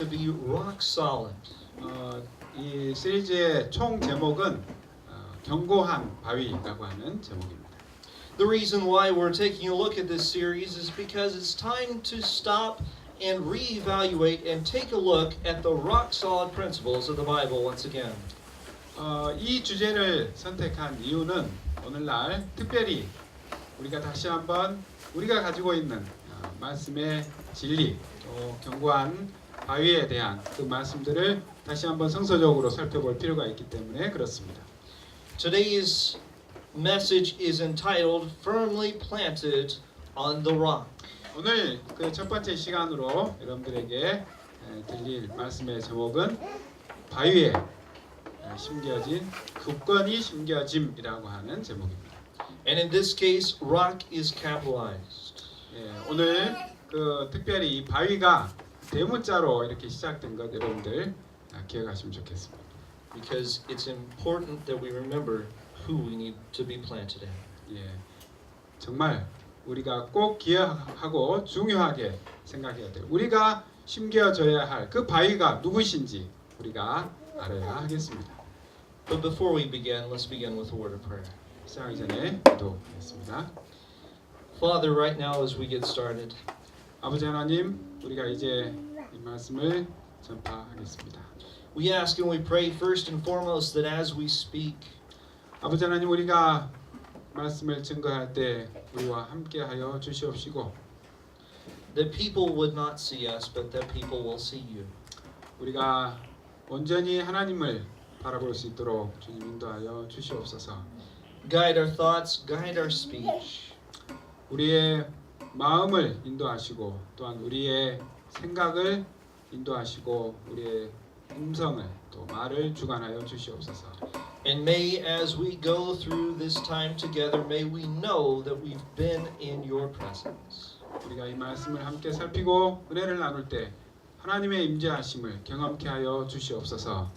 to be rock solid. 이 시리즈의 총 제목은 견고한 바위라고 하는 제목입니다. The reason why we're taking a look at this series is because it's time to stop and reevaluate and take a look at the rock solid principles of the Bible once again. 이 주제를 선택한 이유는 오늘날 특별히 우리가 다시 한번 우리가 가지고 있는 말씀의 진리, 또 견고한 바위에 대한 그 말씀들을 다시 한번 성서적으로 살펴볼 필요가 있기 때문에 그렇습니다. Today's message is entitled Firmly Planted on the Rock. 오늘 그 첫 번째 시간으로 여러분들에게 들릴 말씀의 제목은 바위에 심겨진 굳건히 심겨짐이라고 하는 제목입니다. And in this case, rock is capitalized. 오늘 그 특별히 이 바위가 대문자로 이렇게 시작된 것 여러분들 기억하시면 좋겠습니다. Because it's important that we remember who we need to be planted in. 정말 우리가 꼭 기억하고 중요하게 생각해야 돼요. 우리가 심겨져야 할 그 바위가 누구신지 우리가 알아야 하겠습니다. But before we begin, let's begin with a word of prayer. 시작하기 전에 기도하겠습니다. Father, right now as we get started, 아버지 하나님, 우리가 이제 이 말씀을 전파하겠습니다. we ask and we pray first and foremost that as we speak, 아버지 하나님, 우리가 말씀을 증거할 때 우리와 함께하여 주시옵시고, that people would not see us, but that people will see you. 우리가 온전히 하나님을 바라볼 수 있도록 주님 인도하여 주시옵소서. Guide our thoughts, guide our speech. 우리의 마음을 인도하시고 또한 우리의 생각을 인도하시고 우리의 음성을 또 말을 주관하여 주시옵소서. And may as we go through this time together, may we know that we've been in your presence. 우리가 이 말씀을 함께 살피고 은혜를 나눌 때 하나님의 임재하심을 경험케 하여 주시옵소서.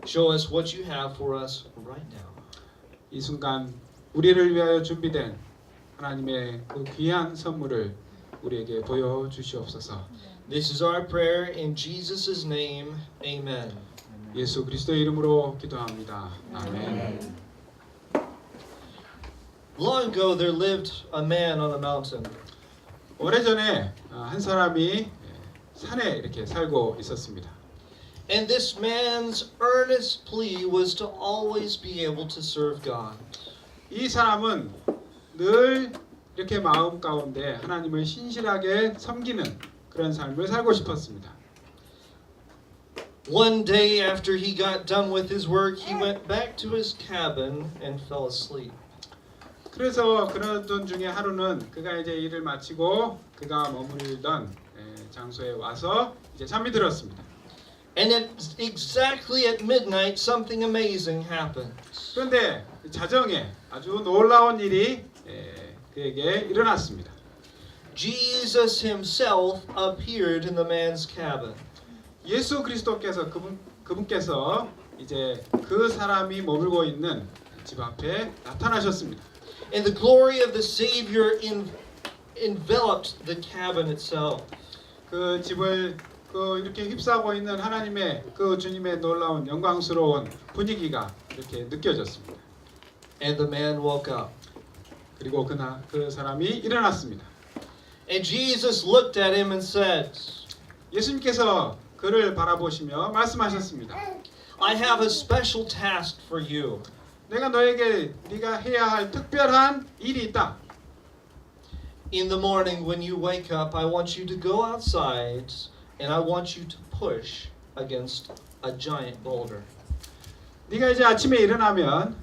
Show us what you have for us right now. 이 순간 우리를 위하여 준비된 하나님의 그 귀한 선물을 우리에게 보여 주시옵소서. This is our prayer in Jesus' name. Amen. 예수 그리스도의 이름으로 기도합니다. 아멘. Long ago there lived a man on a mountain. 오래전에 한 사람이 산에 이렇게 살고 있었습니다. And this man's earnest plea was to always be able to serve God. 이 사람은 늘 이렇게 마음 가운데 하나님을 신실하게 섬기는 그런 삶을 살고 싶었습니다. One day after he got done with his work, he went back to his cabin and fell asleep. 그래서 그러던 중에 하루는 그가 이제 일을 마치고 그가 머무르던 장소에 와서 이제 잠이 들었습니다. And exactly at midnight, something amazing happened. 그런데 자정에 아주 놀라운 일이 그에게 일어났습니다. Jesus himself appeared in the man's cabin. 예수 그리스도께서 그분께서 이제 그 사람이 머물고 있는 집 앞에 나타나셨습니다. And the glory of the Savior enveloped the cabin itself. 그 집을 이렇게 휩싸고 있는 하나님의 그 주님의 놀라운 영광스러운 분위기가 이렇게 느껴졌습니다. And the man woke up. 그리고 그 사람이 일어났습니다. And Jesus looked at him and said, 예수님께서 그를 바라보시며 말씀하셨습니다. I have a special task for you. 내가 너에게 네가 해야 할 특별한 일이 있다. In the morning when you wake up, I want you to go outside and I want you to push against a giant boulder. 네가 이제 아침에 일어나면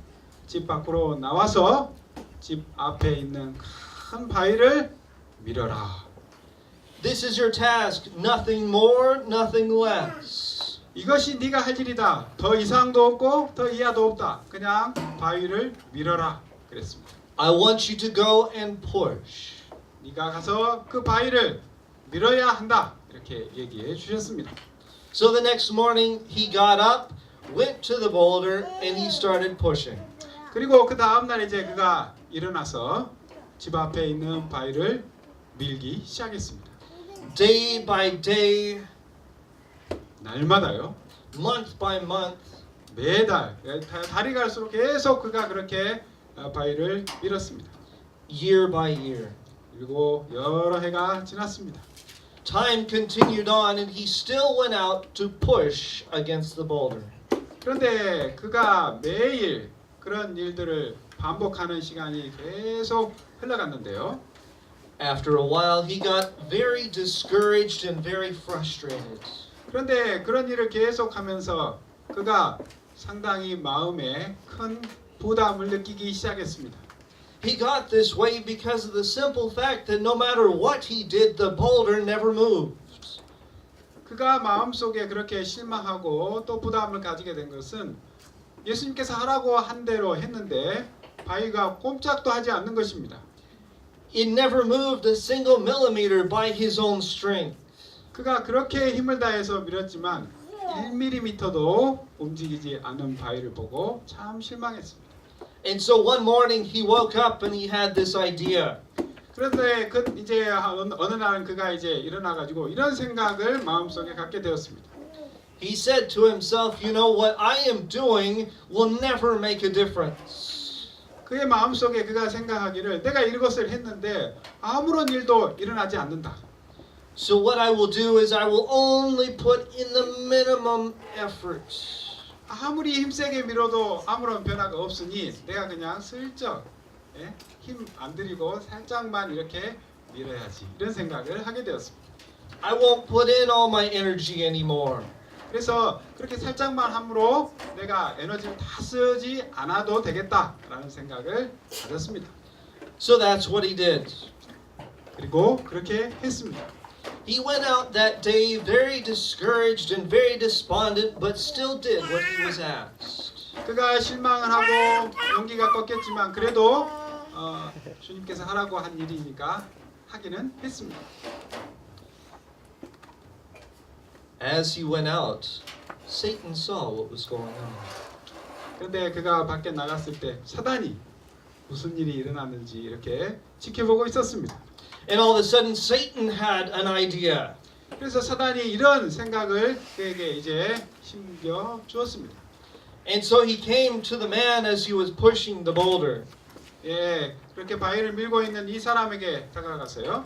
집 밖으로 나와서 집 앞에 있는 큰 바위를 밀어라. This is your task, nothing more, nothing less. 이것이 네가 할 일이다. 더 이상도 없고 더 이하도 없다. 그냥 바위를 밀어라. 그랬습니다. I want you to go and push. 네가 가서 그 바위를 밀어야 한다. 이렇게 얘기해 주셨습니다. So the next morning he got up, went to the boulder and he started pushing. 그리고 그 다음 날 이제 그가 일어나서 집 앞에 있는 바위를 밀기 시작했습니다. Day by day, 날마다요. month by month, 매달 달이 갈수록 계속 그가 그렇게 바위를 밀었습니다. year by year. 그리고 여러 해가 지났습니다. Time continued on, and he still went out to push against the boulder. 그런데 그가 매일 그런 일들을 반복하는 시간이 계속 흘러갔는데요. After a while, he got very discouraged and very frustrated. 그런데 그런 일을 계속하면서 그가 상당히 마음에 큰 부담을 느끼기 시작했습니다. He got this way because of the simple fact that no matter what he did, the boulder never moved. 그가 마음속에 그렇게 실망하고 또 부담을 가지게 된 것은 예수님께서 하라고 한 대로 했는데 바위가 꼼짝도 하지 않는 것입니다. It never moved a single millimeter by his own strength. 그가 그렇게 힘을 다해서 밀었지만 1mm도 움직이지 않는 바위를 보고 참 실망했습니다. And so one morning he woke up and he had this idea. 그런데 이제 어느 날은 그가 이제 일어나 가지고 이런 생각을 마음속에 갖게 되었습니다. He said to himself, you know, what I am doing will never make a difference. 그의 마음속에 그가 생각하기를 내가 이것을 했는데 아무런 일도 일어나지 않는다. So what I will do is I will only put in the minimum effort. 아무리 힘세게 밀어도 아무런 변화가 없으니 내가 그냥 슬쩍 힘 안 들이고 살짝만 이렇게 밀어야지 이런 생각을 하게 되었습니다. I won't put in all my energy anymore. 그래서 그렇게 살짝만 함으로 내가 에너지를 다 쓰지 않아도 되겠다라는 생각을 가졌습니다. So that's what he did. 그리고 그렇게 했습니다. He went out that day very discouraged and very despondent, but still did what he was asked. 그가 실망을 하고 용기가 꺾였지만 그래도 주님께서 하라고 한 일이니까 하기는 했습니다. As he went out, Satan saw what was going on. 그런데 그가 밖에 나갔을 때 사단이 무슨 일이 일어났는지 이렇게 지켜보고 있었습니다. And all of a sudden, Satan had an idea. 그래서 사단이 이런 생각을 그에게 이제 심겨 주었습니다. And so he came to the man as he was pushing the boulder. 예, 그렇게 바위를 밀고 있는 이 사람에게 다가가서요.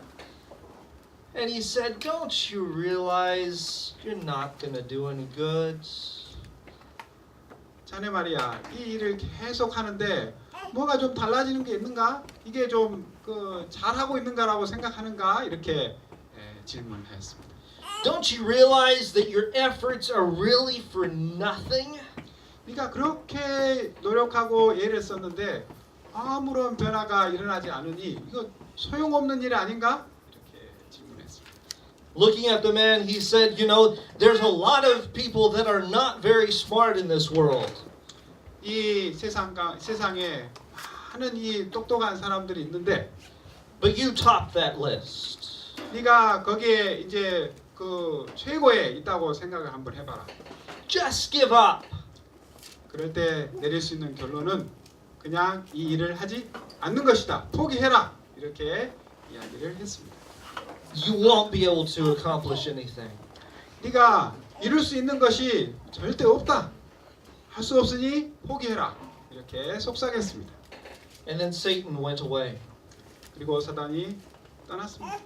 And he said, don't you realize you're not going to do any good? 자네 말이야, 이 일을 계속 하는데 뭐가 좀 달라지는 게 있는가? 이게 좀 잘하고 있는가라고 생각하는가? 이렇게 질문하였습니다. Don't you realize that your efforts are really for nothing? 네가 그렇게 노력하고 애를 썼는데 아무런 변화가 일어나지 않으니 이거 소용없는 일 아닌가? 이렇게 질문했습니다. Looking at the man, he said, you know, there's a lot of people that are not very smart in this world. 이 세상에 많은 이 똑똑한 사람들이 있는데 But you top that list. 네가 거기에 이제 그 최고에 있다고 생각을 한번 해봐라. Just give up. 그럴 때 내릴 수 있는 결론은 그냥 이 일을 하지 않는 것이다. 포기해라. 이렇게 이야기를 했습니다. You won't be able to accomplish anything. 네가 이룰 수 있는 것이 절대 없다. 할 수 없으니 포기해라. 이렇게 속삭였습니다. And then Satan went away. 그리고 사단이 떠났습니다.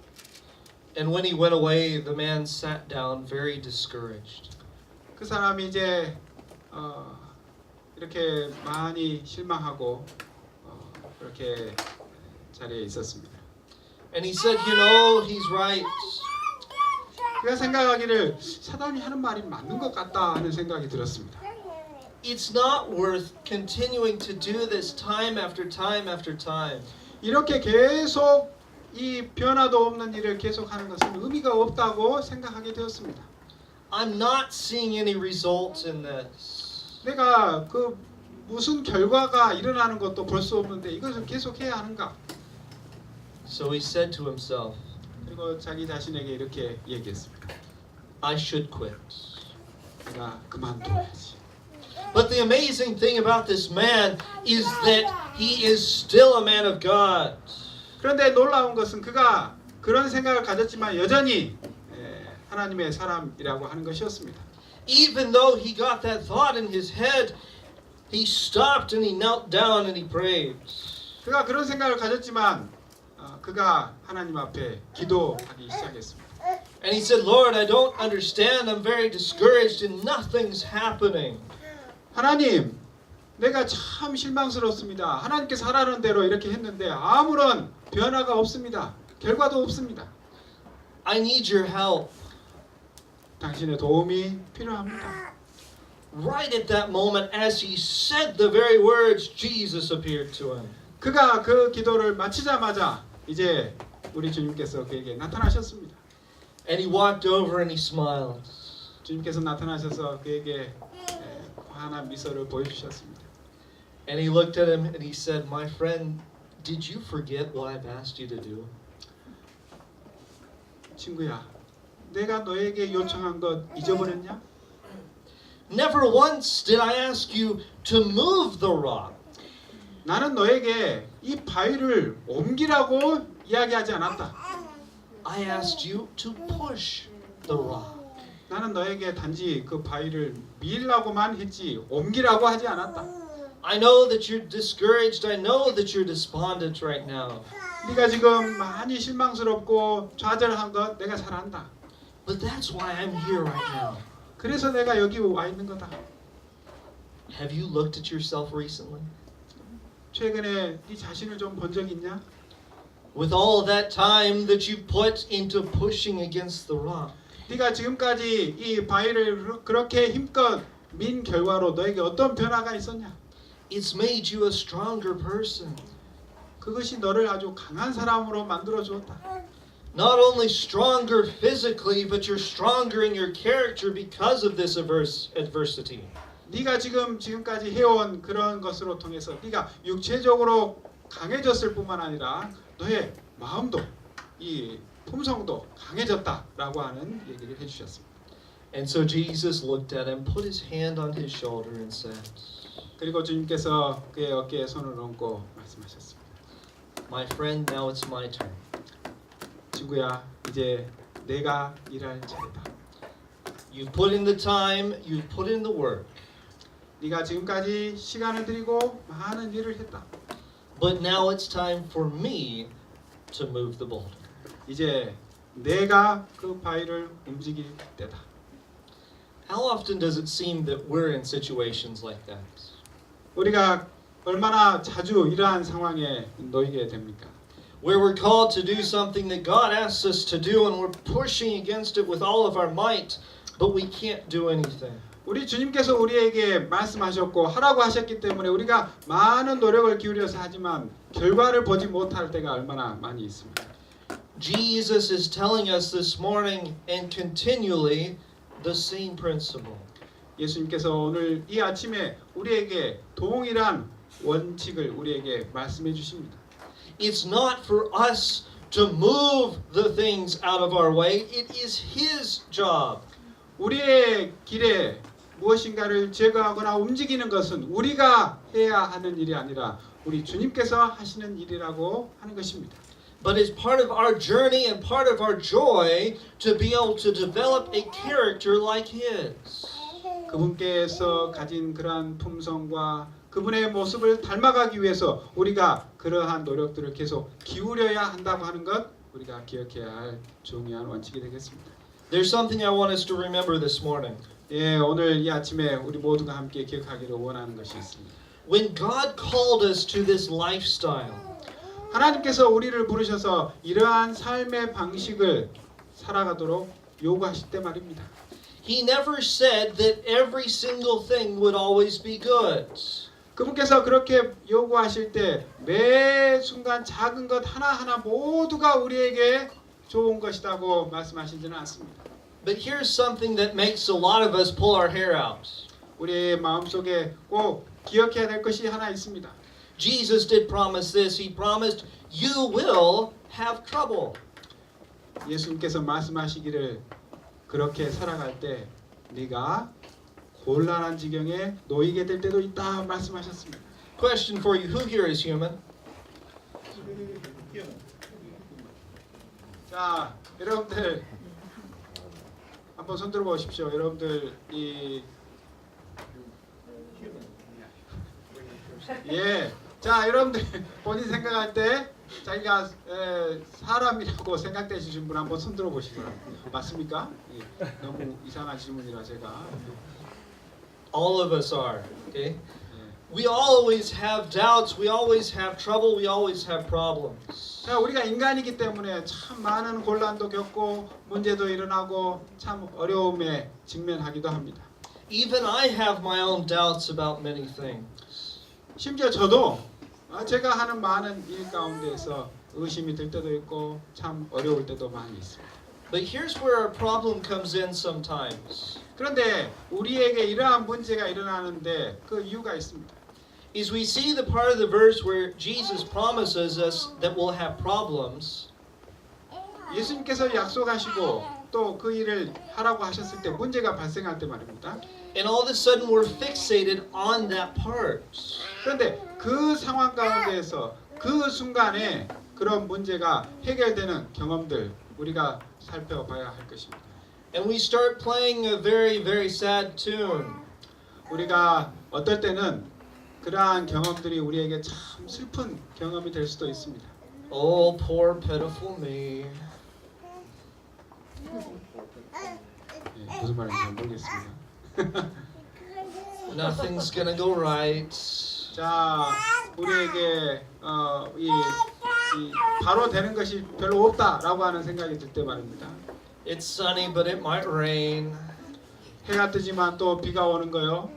And when he went away, the man sat down very discouraged. 그 사람이 이제 이렇게 많이 실망하고 그렇게 자리에 있었습니다. And he said, you know, he's right. 그가 생각하기를 사단이 하는 말이 맞는 것 같다 하는 생각이 들었습니다. It's not worth continuing to do this time after time after time. 이렇게 계속 이 변화도 없는 일을 계속하는 것은 의미가 없다고 생각하게 되었습니다. I'm not seeing any results in this. 내가 그 무슨 결과가 일어나는 것도 볼 수 없는데 이것을 계속해야 하는가? So he said to himself, 그리고 자기 자신에게 이렇게 얘기했습니다. I should quit. 내가 그만둬야지. But the amazing thing about this man is that he is still a man of God. 그런데 놀라운 것은 그가 그런 생각을 가졌지만 여전히 하나님의 사람이라고 하는 것이었습니다. even though he got that thought in his head, he stopped and he knelt down and he prayed. 그가 그런 생각을 가졌지만 그가 하나님 앞에 기도하기 시작했습니다. And he said, Lord, I don't understand. I'm very discouraged and nothing's happening. 하나님, 내가 참 실망스럽습니다. 하나님께서 하라는 대로 이렇게 했는데 아무런 변화가 없습니다. 결과도 없습니다. I need your help. 당신의 도움이 필요합니다. Right at that moment, as he said the very words, Jesus appeared to him. 그가 그 기도를 마치자마자 이제 우리 주님께서 그에게 나타나셨습니다. And he walked over and he smiled. 주님께서 나타나셔서 그에게 환한 미소를 보여주셨습니다. And he looked at him and he said, My friend, did you forget what I've asked you to do? 친구야, 내가 너에게 요청한 것 잊어버렸냐? Never once did I ask you to move the rock. 나는 너에게 이 바위를 옮기라고 이야기하지 않았다. I asked you to push the rock. 나는 너에게 단지 그 바위를 밀라고만 했지 옮기라고 하지 않았다. I know that you're discouraged. I know that you're despondent right now. 네가 지금 많이 실망스럽고 좌절한 것 내가 잘 안다. But that's why I'm here right now. 그래서 내가 여기 와 있는 거다. Have you looked at yourself recently? 최근에 네 자신을 좀 본 적 있냐? With all that time that you put into pushing against the rock. 네가 지금까지 이 바위를 그렇게 힘껏 민 결과로 너에게 어떤 변화가 있었냐? It's made you a stronger person. 그것이 너를 아주 강한 사람으로 만들어 주었다. Not only stronger physically, but you're stronger in your character because of this adversity. 네가 지금까지 해온 그런 것으로 통해서 네가 육체적으로 강해졌을 뿐만 아니라 너의 마음도 이 품성도 강해졌다라고 하는 얘기를 해주셨습니다. And so Jesus looked at him, put his hand on his shoulder and said, 그리고 주님께서 그의 어깨에 손을 얹고 말씀하셨습니다. My friend, now it's my turn. 친구야, 이제 내가 일할 차례다. You've put in the time, you've put in the work. 네가 지금까지 시간을 들이고 많은 일을 했다. But now it's time for me to move the boulder. 이제 내가 그 바위를 움직일 때다. How often does it seem that we're in situations like that? 우리가 얼마나 자주 이러한 상황에 놓이게 됩니까? Where we're called to do something that God asks us to do and we're pushing against it with all of our might, but we can't do anything. 우리 주님께서 우리에게 말씀하셨고 하라고 하셨기 때문에 우리가 많은 노력을 기울여서 하지만 결과를 보지 못할 때가 얼마나 많이 있습니다. Jesus is telling us this morning and continually the same principle. 예수님께서 오늘 이 아침에 우리에게 동일한 원칙을 우리에게 말씀해 주십니다. It's not for us to move the things out of our way. It is His job. 우리의 길에 무엇인가를 제거하거나 움직이는 것은 우리가 해야 하는 일이 아니라 우리 주님께서 하시는 일이라고 하는 것입니다. But it's part of our journey and part of our joy to be able to develop a character like His. 그분께서 가진 그러한 품성과 그분의 모습을 닮아가기 위해서 우리가 그러한 노력들을 계속 기울여야 한다고 하는 것 우리가 기억해야 할 중요한 원칙이 되겠습니다. There's something I want us to remember this morning. 예, 오늘 이 아침에 우리 모두가 함께 기억하기를 원하는 것이 있습니다. When God called us to this lifestyle, 하나님께서 우리를 부르셔서 이러한 삶의 방식을 살아가도록 요구하실 때 말입니다. He never said that every single thing would always be good. 그분께서 그렇게 요구하실 때 매 순간 작은 것 하나하나 모두가 우리에게 좋은 것이라고 말씀하시지는 않습니다. But here's something that makes a lot of us pull our hair out. 우리의 마음속에 꼭 기억해야 될 것이 하나 있습니다. Jesus did promise this. He promised, you will have trouble. 예수님께서 말씀하시기를 그렇게 살아갈 때 네가 곤란한 지경에 놓이게 될 때도 있다 말씀하셨습니다. Question for you, who here is human? 자, 여러분들 한번 손 들어 보십시오. 여러분들 예. 자, 여러분들 본인 생각할 때 자기가 사람이라고 생각되시는 분 한번 손 들어 보시기 바랍니다. 맞습니까? 예. 너무 이상한 질문이라 제가. All of us are. Okay? We always have doubts, we always have trouble, we always have problems. 자, 우리가 인간이기 때문에 참 많은 곤란도 겪고 문제도 일어나고 참 어려움에 직면하기도 합니다. Even I have my own doubts about many things. 심지어 저도 제가 하는 많은 일 가운데서 의심이 들 때도 있고 참 어려울 때도 많이 있습니다. But here's where our problem comes in sometimes. 그런데 우리에게 이러한 문제가 일어나는데 그 이유가 있습니다. Is we see the part of the verse where Jesus promises us that we'll have problems. 예수님께서 약속하시고 또 그 일을 하라고 하셨을 때 문제가 발생할 때 말입니다. And all of a sudden we're fixated on that part. 그런데 그 상황 가운데에서 그 순간에 그런 문제가 해결되는 경험들 우리가 살펴봐야 할 것입니다. And we start playing a very, very sad tune. 우리가 어떨 때는 그러한 경험들이 우리에게 참 슬픈 경험이 될 수도 있습니다. Oh, poor pitiful me. 예, 무슨 말인지 잘 모르겠습니다. Nothing's gonna go right. 자, 우리에게 이 바로 되는 것이 별로 없다라고 하는 생각이 들 때 말입니다. It's sunny, but it might rain. 해가 뜨지만 또 비가 오는 거요.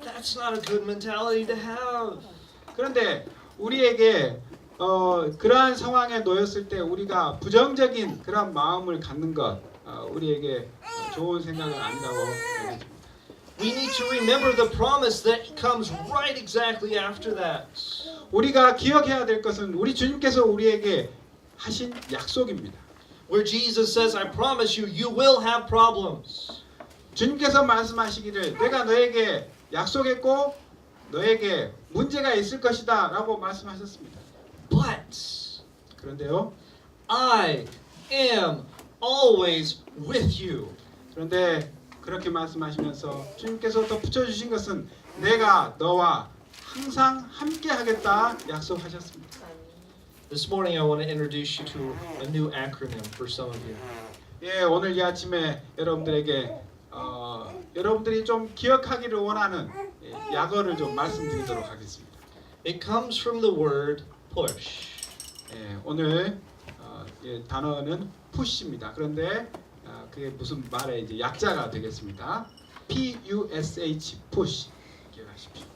That's not a good mentality to have. 그런데 우리에게 그러한 상황에 놓였을 때 우리가 부정적인 그런 마음을 갖는 것 우리에게 좋은 생각은 아니라고 생각합니다. We need to remember the promise that comes right exactly after that. 우리가 기억해야 될 것은 우리 주님께서 우리에게 하신 약속입니다. Where Jesus says, I promise you, you will have problems. 주님께서 말씀하시기를 내가 너에게 약속했고 너에게 문제가 있을 것이다 라고 말씀하셨습니다. But 그런데요. I am always with you. 그런데 그렇게 말씀하시면서 주님께서 더 붙여주신 것은 내가 너와 항상 함께 하겠다 약속하셨습니다. This morning I want to introduce you to a new acronym for some of you. 예, 오늘 이 아침에 여러분들에게 여러분들이 좀 기억하기를 원하는 약어를 좀 말씀드리도록 하겠습니다. It comes from the word push. 예, 오늘 단어는 push입니다. 그런데 그게 무슨 말의 이제 약자가 되겠습니다. P-U-S-H, push. 기억하십시오.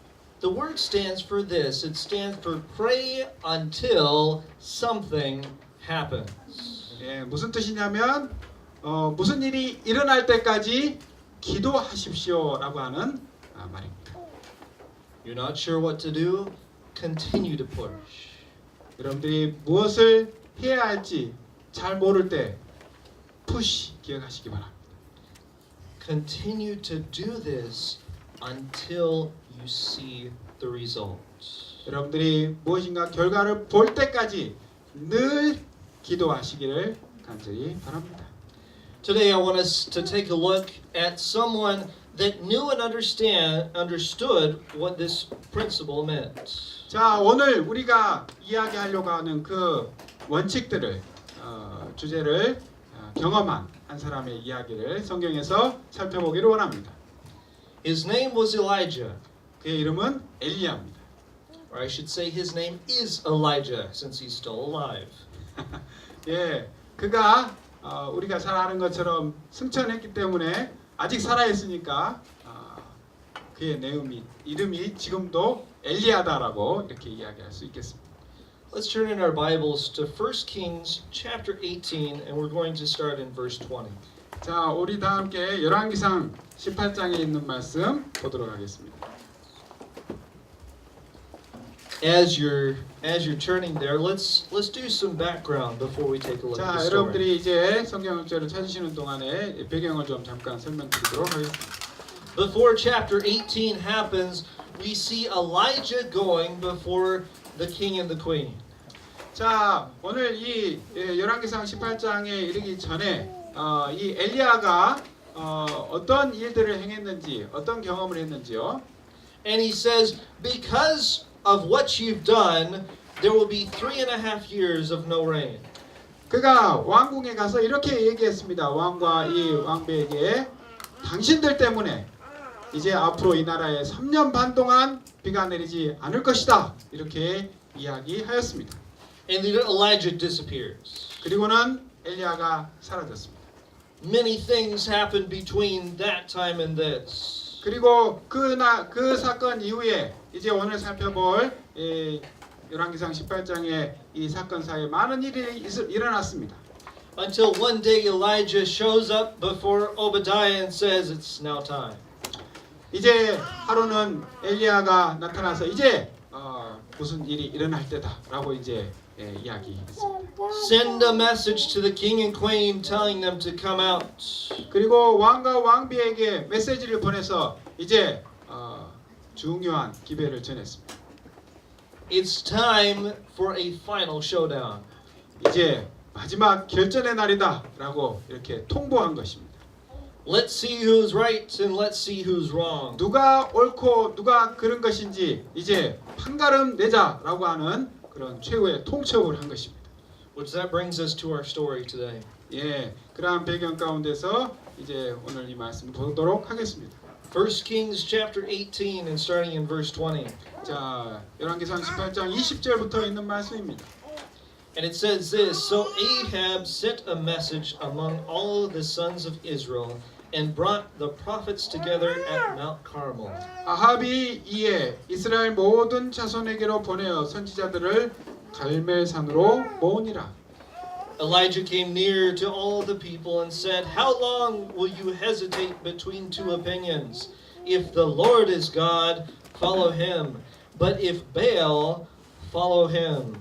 The word stands for this. It stands for pray until something happens. 예, 무슨 뜻이냐면 무슨 일이 일어날 때까지 기도하십시오라고 하는 말입니다. You're not sure what to do? Continue to push. 여러분들이 무엇을 해야 할지 잘 모를 때 push 기억하시기 바랍니다. Continue to do this until you see the results. 여러분들이 무엇인가 결과를 볼 때까지 늘 기도하시기를 간절히 바랍니다. Today I want us to take a look at someone that knew and understood what this principle meant. 자, 오늘 우리가 이야기하려고 하는 그 원칙들을 주제를 경험한 한 사람의 이야기를 성경에서 살펴보기를 원합니다. His name was Elijah. 그의 이름은 엘리야입니다. Or I should say his name is Elijah since he's still alive. 예, 그가 우리가 잘 아는 것처럼 승천했기 때문에 아직 살아있으니까 그의 이름이 지금도 엘리야다라고 이렇게 이야기할 수 있겠습니다. Let's turn in our Bibles to 1 Kings chapter 18 and we're going to start in verse 20. 자, 우리 다 함께 열왕기상 18장에 있는 말씀 보도록 하겠습니다. As you're turning there, let's do some background before we take a look at 자, the story. 여러분들이 이제 성경 문자를 찾으시는 동안에 배경을 좀 잠깐 설명드리도록 하겠습니다. Before chapter 18 happens, we see Elijah going before the king and the queen. 자, 오늘 이 열왕기상 18장에 이르기 전에 이 엘리야가 어떤 일들을 행했는지, 어떤 경험을 했는지요. And he says, because of what you've done, there will be 3.5 years of no rain. 그가 왕궁에 가서 이렇게 얘기했습니다. 왕과 이 왕비에게 당신들 때문에 이제 앞으로 이 나라에 3년 반 동안 비가 내리지 않을 것이다. 이렇게 이야기하였습니다. And then Elijah disappears. 그리고는 엘리야가 사라졌습니다. Many things happened between that time and this. 그리고 그 사건 이후에 이제 오늘 살펴볼 열왕기상 18장의 이 사건 사이에 많은 일이 일어났습니다. Until one day Elijah shows up before Obadiah and says, it's now time. 이제 하루는 엘리야가 나타나서 이제 무슨 일이 일어날 때다라고 이제 이야기했습니다. Send a message to the king and queen telling them to come out. 그리고 왕과 왕비에게 메시지를 보내서 이제 중요한 기별을 전했습니다. It's time for a final showdown. 이제 마지막 결전의 날이다라고 이렇게 통보한 것입니다. Let's see who's right and let's see who's wrong. 누가 옳고 누가 그른 것인지 이제 판가름 내자라고 하는 그런 최후의 통첩을 한 것입니다. Which that brings us to our story today. 예, 그러한 배경 가운데서 이제 오늘 이 말씀 보도록 하겠습니다. 1 Kings chapter 18 and starting in verse 20. 자, 열왕기상 18장 20절부터 있는 말씀입니다. And it says this, So Ahab sent a message among all the sons of Israel and brought the prophets together at Mount Carmel. 아합이 이에 이스라엘 모든 자손에게로 보내어 선지자들을 갈멜산으로 모으니라. Elijah came near to all the people and said, How long will you hesitate between two opinions? If the Lord is God, follow him. But if Baal, follow him.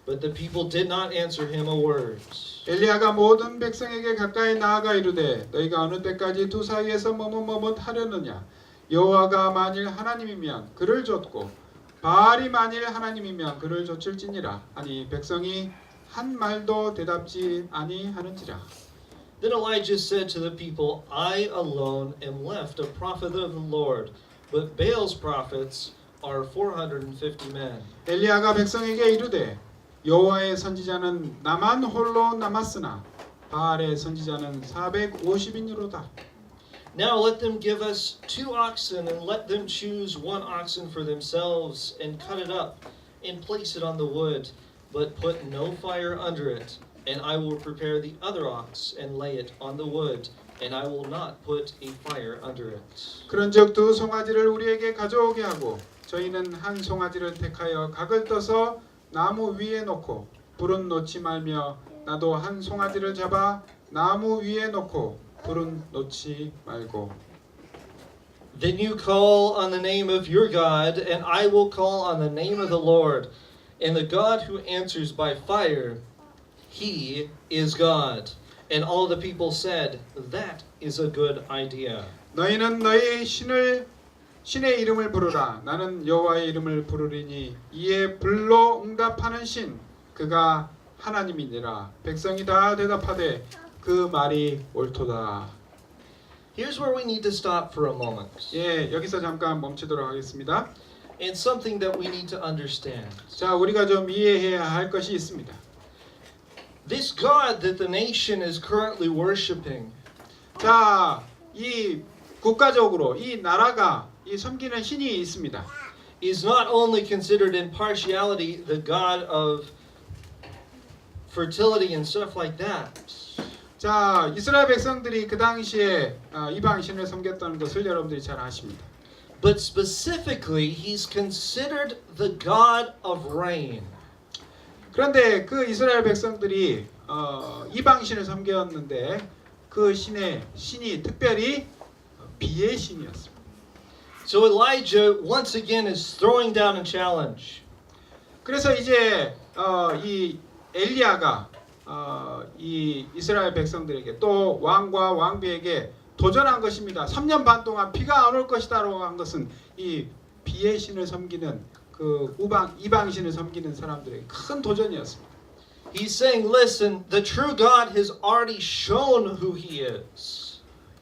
But the people did not answer him a word. 엘리야가 모든 백성에게 가까이 나아가 이르되 너희가 어느 때까지 두 사이에서 머뭇머뭇하려느냐. 여호와가 만일 하나님이면 그를 좇고 바알이 만일 하나님이면 그를 좇을지니라. 아니 백성이 한 말도 대답지 아니하는지라. Then Elijah said to the people, I alone am left a prophet of the Lord, but Baal's prophets are 450 men. 엘리야가 백성에게 이르되 여호와의 선지자는 나만 홀로 남았으나 바알의 선지자는 450인이로다. Now let them give us 2 oxen and let them choose 1 oxen for themselves and cut it up and place it on the wood, but put no fire under it. And I will prepare the other ox and lay it on the wood, and I will not put a fire under it. 그런즉 두 송아지를 우리에게 가져오게 하고 저희는 한 송아지를 택하여 각을 떠서 나무 위에 놓고 불은 놓지 말며 나도 한 송아지를 잡아 나무 위에 놓고 불은 놓지 말고. Then you call on the name of your God, and I will call on the name of the Lord. And the God who answers by fire, He is God. And all the people said, That is a good idea. 너희는 너희 신의 이름을 부르라. 나는 여호와의 이름을 부르리니 이에 불로 응답하는 신 그가 하나님이니라. 백성이 다 대답하되 그 말이 옳도다. Here's where we need to stop for a moment. 예, 여기서 잠깐 멈추도록 하겠습니다. And something that we need to understand. 자, 우리가 좀 이해해야 할 것이 있습니다. This God that the nation is currently worshiping, 자, 이 국가적으로 이 나라가 이 섬기는 신이 있습니다. is not only considered in partiality the God of fertility and stuff like that. 자, 이스라엘 백성들이 그 당시에 이방 신을 섬겼다는 것을 여러분들이 잘 아십니다. But specifically, he's considered the God of rain. 그런데 그 이스라엘 백성들이 이방 신을 섬겼는데 그 신이 특별히 비의 신이었습니다. So Elijah once again is throwing down a challenge. 그래서 이제 이 엘리야가 이 이스라엘 백성들에게 또 왕과 왕비에게 도전한 것입니다. 3년 반 동안 비가 안 올 것이다라고 한 것은 이 비의 신을 섬기는 그 이방 신을 섬기는 사람들에게 큰 도전이었습니다. He's saying, listen, the true God has already shown who he is.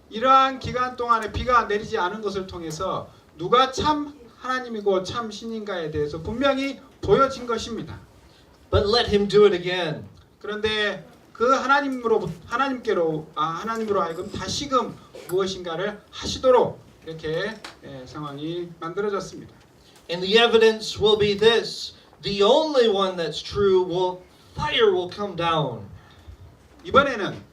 이러한 기간 동안에 비가 내리지 않은 것을 통해서 누가 참 하나님이고 참 신인가에 대해서 분명히 보여진 것입니다. But let him do it again. 그런데 그 하나님으로 하여금 다시금 무엇인가를 하시도록 이렇게 상황이 만들어졌습니다. And the evidence will be this. The only one that's true fire will come down. 이번에는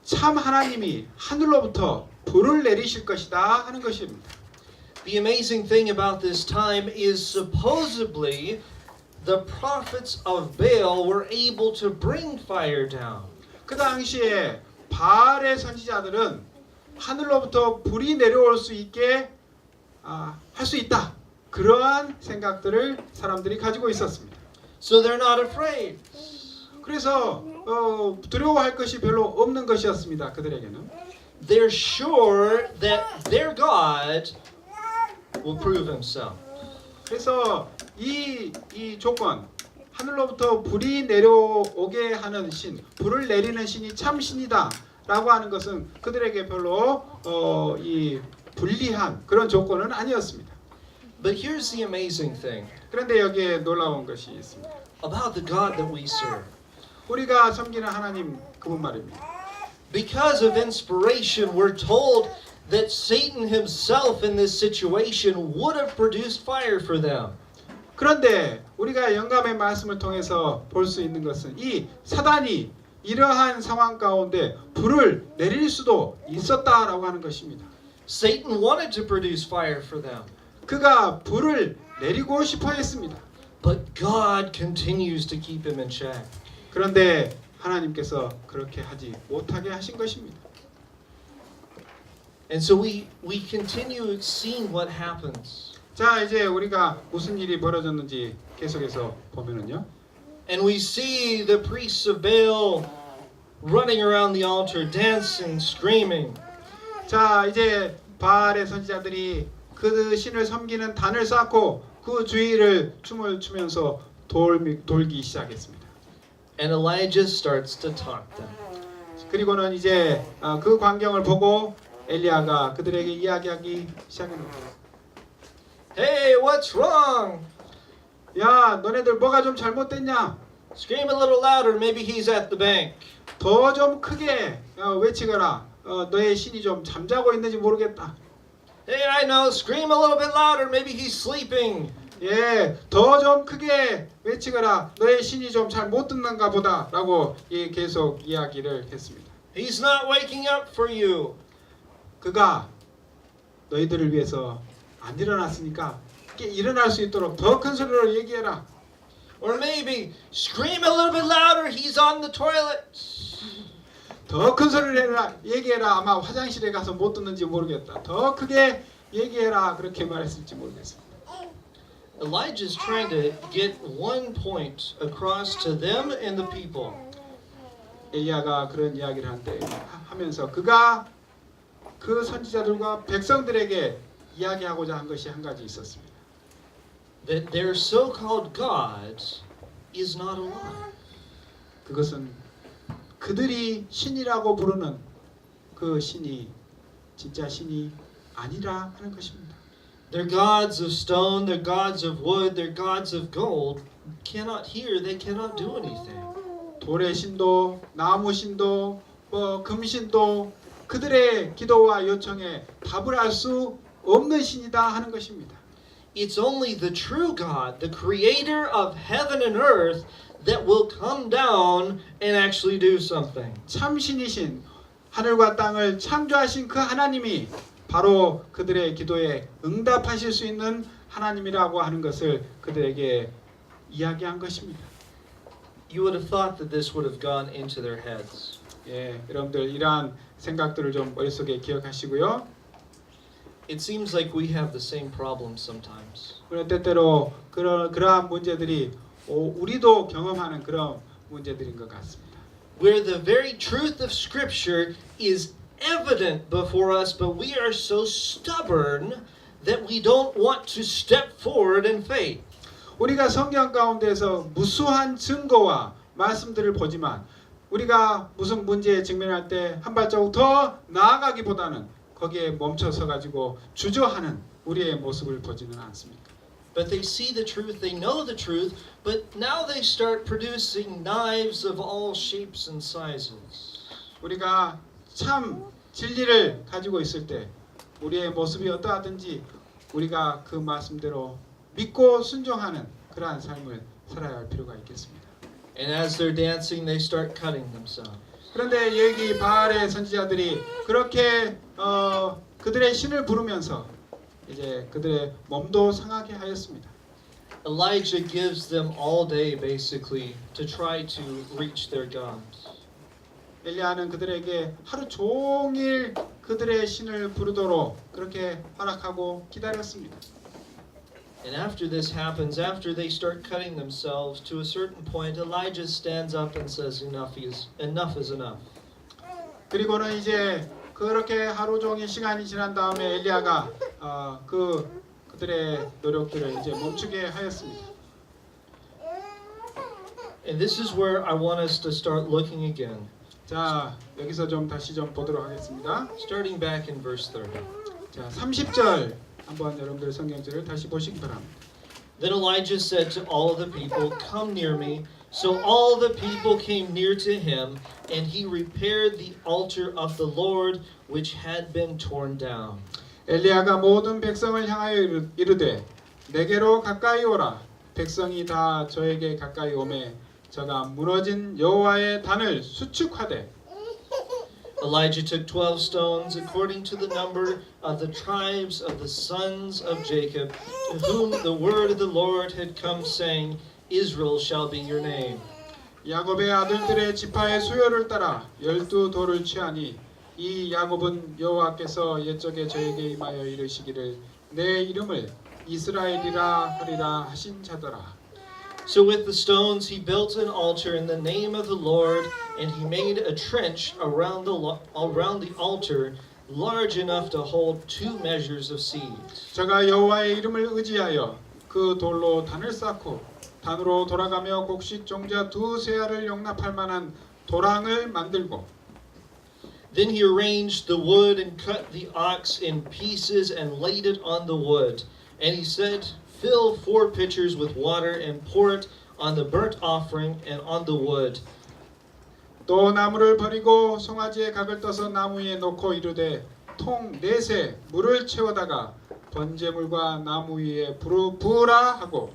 참 하나님이 하늘로부터 불을 내리실 것이다 하는 것입니다. The amazing thing about this time is supposedly the prophets of Baal were able to bring fire down. 그 당시에 바알의 선지자들은 하늘로부터 불이 내려올 수 있게 할 수 있다. 그러한 생각들을 사람들이 가지고 있었습니다. So they're not afraid. 그래서 두려워할 것이 별로 없는 것이었습니다. 그들에게는. They're sure that their God will prove himself. 그래서 이 조건 하늘로부터 불이 내려오게 하는 신, 불을 내리는 신이 참 신이다라고 하는 것은 그들에게 별로 이 불리한 그런 조건은 아니었습니다. But here's the amazing thing 그런데 여기에 놀라운 것이 있습니다. about the God that we serve. 우리가 섬기는 하나님 그분 말입니다. Because of inspiration, we're told that Satan himself in this situation would have produced fire for them. 그런데 우리가 영감의 말씀을 통해서 볼 수 있는 것은 이 사단이 이러한 상황 가운데 불을 내릴 수도 있었다라고 하는 것입니다. Satan wanted to produce fire for them. 그가 불을 내리고 싶어 했습니다. But God continues to keep him in check. 그런데 하나님께서 그렇게 하지 못하게 하신 것입니다. And so we continue seeing what happens. 자, 이제 우리가 무슨 일이 벌어졌는지 계속해서 보면은요. And we see the priests of Baal running around the altar, dancing, screaming. 자, 이제 바알의 선지자들이 그 신을 섬기는 단을 쌓고 그 주위를 춤을 추면서 돌기 시작했습니다. And Elijah starts to taunt them. 그리고는 이제 그 광경을 보고 엘리야가 그들에게 이야기하기 시작합니다. Hey, what's wrong? 야, 너네들 뭐가 좀 잘못됐냐? Scream a little louder, maybe he's at the bank. 더 좀 크게 외치거라. 너의 신이 좀 잠자고 있는지 모르겠다. Hey, I know, scream a little bit louder, maybe he's sleeping. 예, 더 좀 크게 외치거라. 너의 신이 좀 잘 못 듣는가 보다라고 계속 이야기를 했습니다. He's not waking up for you. 그가 너희들을 위해서 안 일어났으니까 일어날 수 있도록 더 큰 소리로 얘기해라. Or maybe scream a little bit louder, he's on the toilet. 더 큰 소리를 얘기해라. 아마 화장실에 가서 못 듣는지 모르겠다. 더 크게 얘기해라. 그렇게 말했을지 모르겠습니다. Elijah's trying to get one point across to them and the people. 엘리야가 그런 이야기를 하면서 그가 그 선지자들과 백성들에게 이야기하고자 한 것이 한 가지 있었습니다. That their so-called God is not alive. 그것은 그들이 신이라고 부르는 그 신이 진짜 신이 아니라 하는 것입니다. Their gods of stone, their gods of wood, their gods of gold cannot hear, they cannot do anything. 돌의 신도, 나무 신도, 금 신도 그들의 기도와 요청에 답을 할 수 없는 신이다 하는 것입니다. It's only the true God, the creator of heaven and earth, that will come down and actually do something. 참 신이신 하늘과 땅을 창조하신 그 하나님이 바로 그들의 기도에 응답하실 수 있는 하나님이라고 하는 것을 그들에게 이야기한 것입니다. You would have thought that this would have gone into their heads. 예, 여러분들 이러한 생각들을 좀 머릿속에 기억하시고요. It seems like we have the same problems sometimes. 그런 때때로 그러한 문제들이 우리도 경험하는 그런 문제들인 것 같습니다. Where the very truth of Scripture is evident before us, but we are so stubborn that we don't want to step forward in faith. 우리가 성경 가운데서 무수한 증거와 말씀들을 보지만 우리가 무슨 문제에 직면할 때 한 발자국 더 나아가기보다는 거기에 멈춰서 가지고 주저하는 우리의 모습을 보지는 않습니까? But they see the truth, they know the truth, but now they start producing knives of all shapes and sizes. 우리가 참 진리를 가지고 있을 때 우리의 모습이 어떠하든지 우리가 그 말씀대로 믿고 순종하는 그러한 삶을 살아야 할 필요가 있겠습니다. And as they're dancing, they start cutting themselves. 그런데 여기 바알의 선지자들이 그렇게 그들의 신을 부르면서 이제 그들의 몸도 상하게 하였습니다. Elijah gives them all day basically to try to reach their gods. 엘리야는 그들에게 하루 종일 그들의 신을 부르도록 그렇게 허락하고 기다렸습니다. And after this happens, after they start cutting themselves, to a certain point, Elijah stands up and says, enough is enough. 그리고는 이제 그렇게 하루 종일 시간이 지난 다음에 엘리야가 그들의 노력들을 이제 멈추게 하였습니다. And this is where I want us to start looking again. 자, 여기서 좀 다시 좀 보도록 하겠습니다. Starting back in verse 30. 자, 30절 한번 여러분들 성경절을 다시 보시기 바랍니다. Then Elijah said to all the people, come near me. So all the people came near to him, and he repaired the altar of the Lord which had been torn down. 엘리야가 모든 백성을 향하여 이르되 내게로 가까이 오라. 백성이 다 저에게 가까이 오매 저가 무너진 여호와의 단을 수축하되. Elijah took 12 stones according to the number of the tribes of the sons of Jacob, to whom the word of the Lord had come, saying, Israel shall be your name. 야곱의 아들들의 지파의 수요를 따라 12돌을 취하니 이 야곱은 여호와께서 옛적에 저에게 임하여 이르시기를 내 이름을 이스라엘이라 하리라 하신 자더라. So with the stones he built an altar in the name of the Lord, and he made a trench around the altar large enough to hold 2 measures of seed. 저가 여호와의 이름을 의지하여 그 돌로 단을 쌓고 단으로 돌아가며 곡식 종자 2세알을 용납할 만한 도랑을 만들고. Then he arranged the wood and cut the ox in pieces and laid it on the wood. And he said, fill 4 pitchers with water and pour it on the burnt offering and on the wood. 또 나무를 버리고 송아지의 각을 떠서 나무 위에 놓고 이르되 통 4새 물을 채워다가 번제물과 나무 위에 부으라 하고.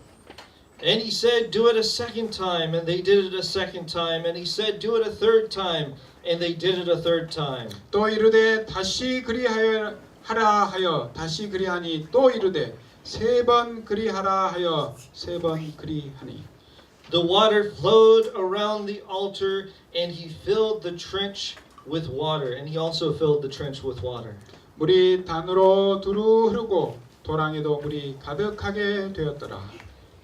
And he said, do it a second time, and they did it a second time. And he said, do it a third time, and they did it a third time. 또 이르되 다시 그리하여 하라 하여 다시 그리하니 또 이르되 3번 그리하라 하여 3번 그리하니. The water flowed around the altar, and he filled the trench with water. And he also filled the trench with water. 물이 단으로 두루 흐르고 도랑에도 물이 가득하게 되었더라.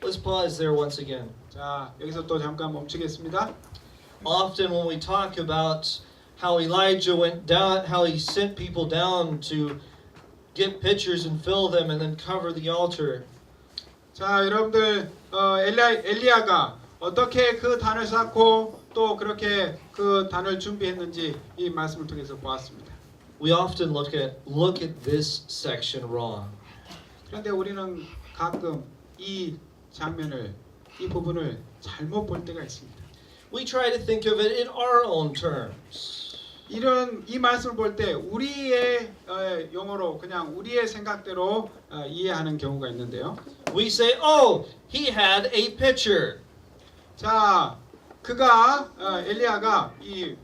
Let's pause there once again. 자, 여기서 또 잠깐 멈추겠습니다. Often when we talk about how Elijah went down, how he sent people down to get pitchers and fill them and then cover the altar. 자, 여러분들 엘리야가 어떻게 그 단을 쌓고 또 그렇게 그 단을 준비했는지 이 말씀을 통해서 보았습니다. We often look at this section wrong. 그런데 우리는 가끔 이 장면을 이 부분을 잘못 볼 때가 있습니다. We try to think of it in our own terms. 이 말씀을 볼 때 우리의 용어로 그냥 우리의 생각대로 이해하는 경우가 있는데요. We say, "Oh, he had a pitcher." 자, 그가 엘리야가 이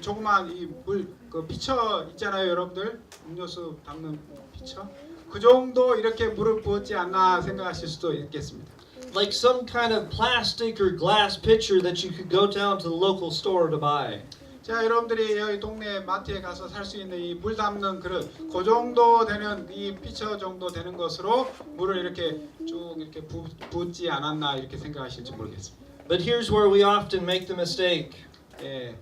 조그만 이 물 그 피처 있잖아요, 여러분들 음료수 담는 피처. 그 정도 이렇게 물을 부었지 않나 생각하실 수도 있겠습니다. Like some kind of plastic or glass pitcher that you could go down to the local store to buy. 자, 여러분들이 여기 동네 마트에 가서 살 수 있는 이 물 담는 그릇, 그 정도 되는 이 피처 정도 되는 것으로 물을 이렇게 쭉 이렇게 붓지 않았나 이렇게 생각하실지 모르겠습니다. But here's where we often make the mistake. 예,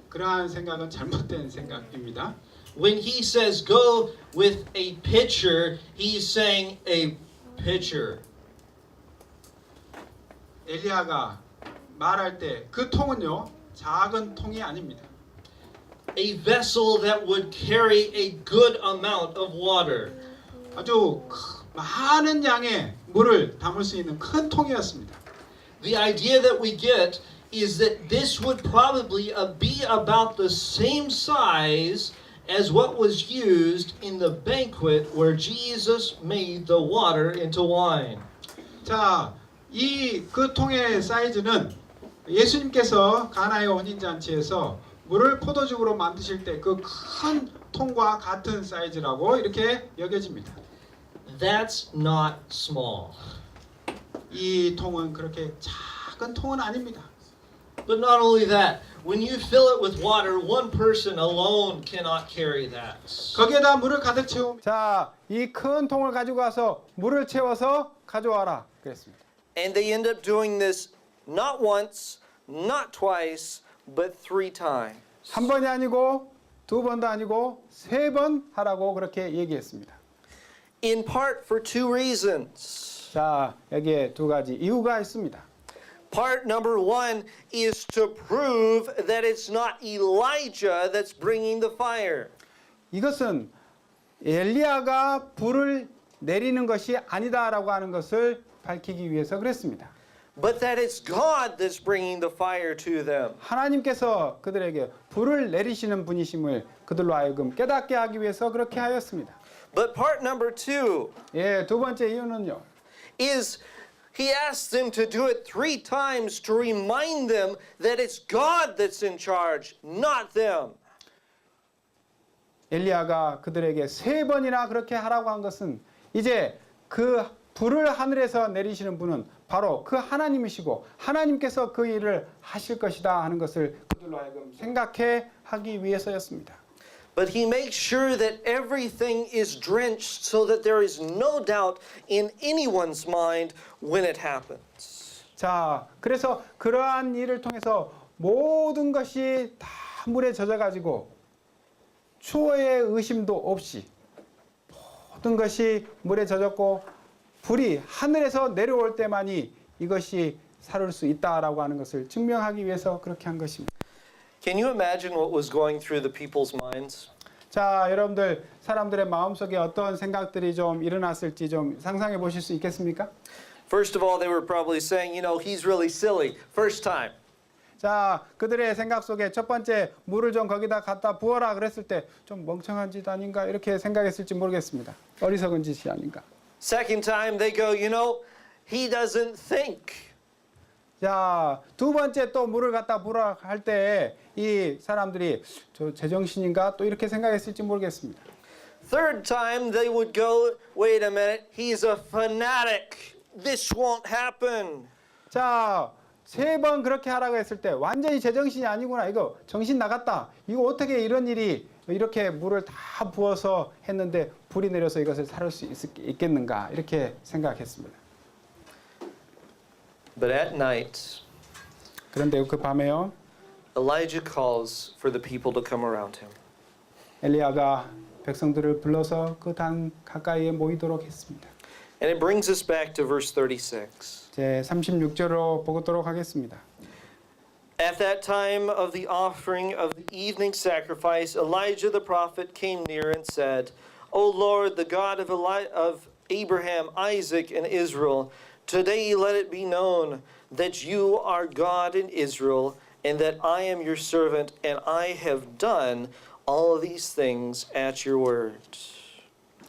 그러한 생각은 잘못된 생각입니다. When he says go with a pitcher, he's saying a pitcher. 엘리야가 말할 때 그 통은요 작은 통이 아닙니다. A vessel that would carry a good amount of water. 아주 많은 양의 물을 담을 수 있는 큰 통이었습니다. The idea that we get is that this would probably be about the same size as what was used in the banquet where Jesus made the water into wine. 자, 이 그 통의 사이즈는 예수님께서 가나의 혼인 잔치에서 물을 포도죽으로 만드실 때 그 큰 통과 같은 사이즈라고 이렇게 여겨집니다. That's not small. 이 통은 그렇게 작은 통은 아닙니다. But not only that, when you fill it with water, one person alone cannot carry that. 거기에다 물을 가득 채우면 자, 이 큰 통을 가지고 와서 물을 채워서 가져와라 그랬습니다. And they end up doing this not once, not twice, but 3 times. 한 번이 아니고 두 번도 아니고 3번 하라고 그렇게 얘기했습니다. In part for 2 reasons. 자, 여기에 2가지 이유가 있습니다. Part number 1 is to prove that it's not Elijah that's bringing the fire. 이것은 엘리야가 불을 내리는 것이 아니다라고 하는 것을 밝히기 위해서 그랬습니다. But that it's God that's bringing the fire to them. 하나님께서 그들에게 불을 내리시는 분이심을 그들로 하여금 깨닫게 하기 위해서 그렇게 하였습니다. But part number 2 예, 2번째 이유는요. is he asks them to do it 3 times to remind them that it's God that's in charge, not them. 엘리야가 그들에게 3번이나 그렇게 하라고 한 것은 이제 그 불을 하늘에서 내리시는 분은 바로 그 하나님이시고 하나님께서 그 일을 하실 것이다 하는 것을 그들로 하여금 생각해 하기 위해서였습니다. But he makes sure that everything is drenched so that there is no doubt in anyone's mind when it happens. 자, 그래서 그러한 일을 통해서 모든 것이 다 물에 젖어가지고 추호의 의심도 없이 모든 것이 물에 젖었고 불이 하늘에서 내려올 때만이 이것이 사를 수 있다라고 하는 것을 증명하기 위해서 그렇게 한 것입니다. Can you imagine what was going through the people's minds? 자, 여러분들 사람들의 마음속에 어떤 생각들이 좀 일어났을지 좀 상상해 보실 수 있겠습니까? First of all, they were probably saying, you know, he's really silly. First time. 자, 그들의 생각 속에 첫 번째 물을 좀 거기다 갖다 부어라 그랬을 때 좀 멍청한 짓 아닌가 이렇게 생각했을지 모르겠습니다. 어리석은 짓이 아닌가. Second time, they go, you know, he doesn't think. 자, 2번째 또 물을 갖다 부으라 할 때 이 사람들이 저 제정신인가 또 이렇게 생각했을지 모르겠습니다. Third time, they would go, wait a minute, he's a fanatic. This won't happen. 자, 3번 그렇게 하라고 했을 때 완전히 제정신이 아니구나. 이거 정신 나갔다. 이거 어떻게 이런 일이 이렇게 물을 다 부어서 했는데 불이 내려서 이것을 살을 수 있겠는가 이렇게 생각했습니다. But at night, 그런데 그 밤에요. Elijah calls for the people to come around him. 엘리야가 백성들을 불러서 그 단 가까이에 모이도록 했습니다. And it brings us back to verse 36. 제 36절로 보도록 하겠습니다. At that time of the offering of the evening sacrifice, Elijah the prophet came near and said, O Lord, the God of Abraham, Isaac, and Israel, today let it be known that you are God in Israel, and that I am your servant, and I have done all of these things at your word.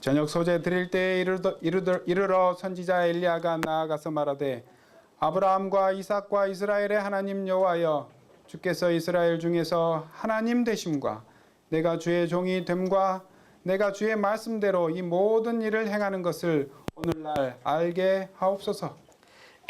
저녁 소재 드릴 때에 이르러 선지자 엘리야가 나아가서 말하되 아브라함과 이삭과 이스라엘의 하나님 여호와여 주께서 이스라엘 중에서 하나님 되심과 내가 주의 종이 됨과 내가 주의 말씀대로 이 모든 일을 행하는 것을 오늘날 알게 하옵소서.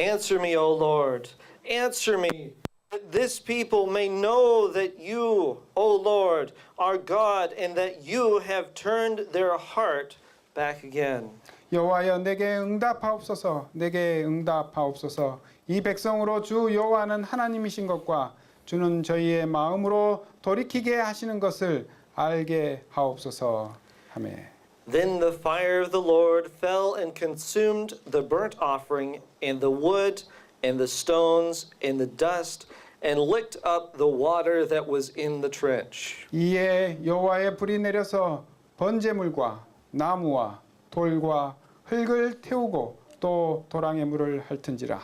Answer me, O Lord, answer me, that this people may know that you, O Lord, are God, and that you have turned their heart back again. 여호와여 내게 응답하옵소서. 내게 응답하옵소서. 이 백성으로 주 여호와는 하나님이신 것과 주는 저희의 마음으로 돌이키게 하시는 것을 알게 하옵소서. 아멘. Then the fire of the Lord fell and consumed the burnt offering and the wood and the stones and the dust and licked up the water that was in the trench. 이에 여호와의 불이 내려서 번제물과 나무와 돌과 흙을 태우고 또 도랑의 물을 핥은지라.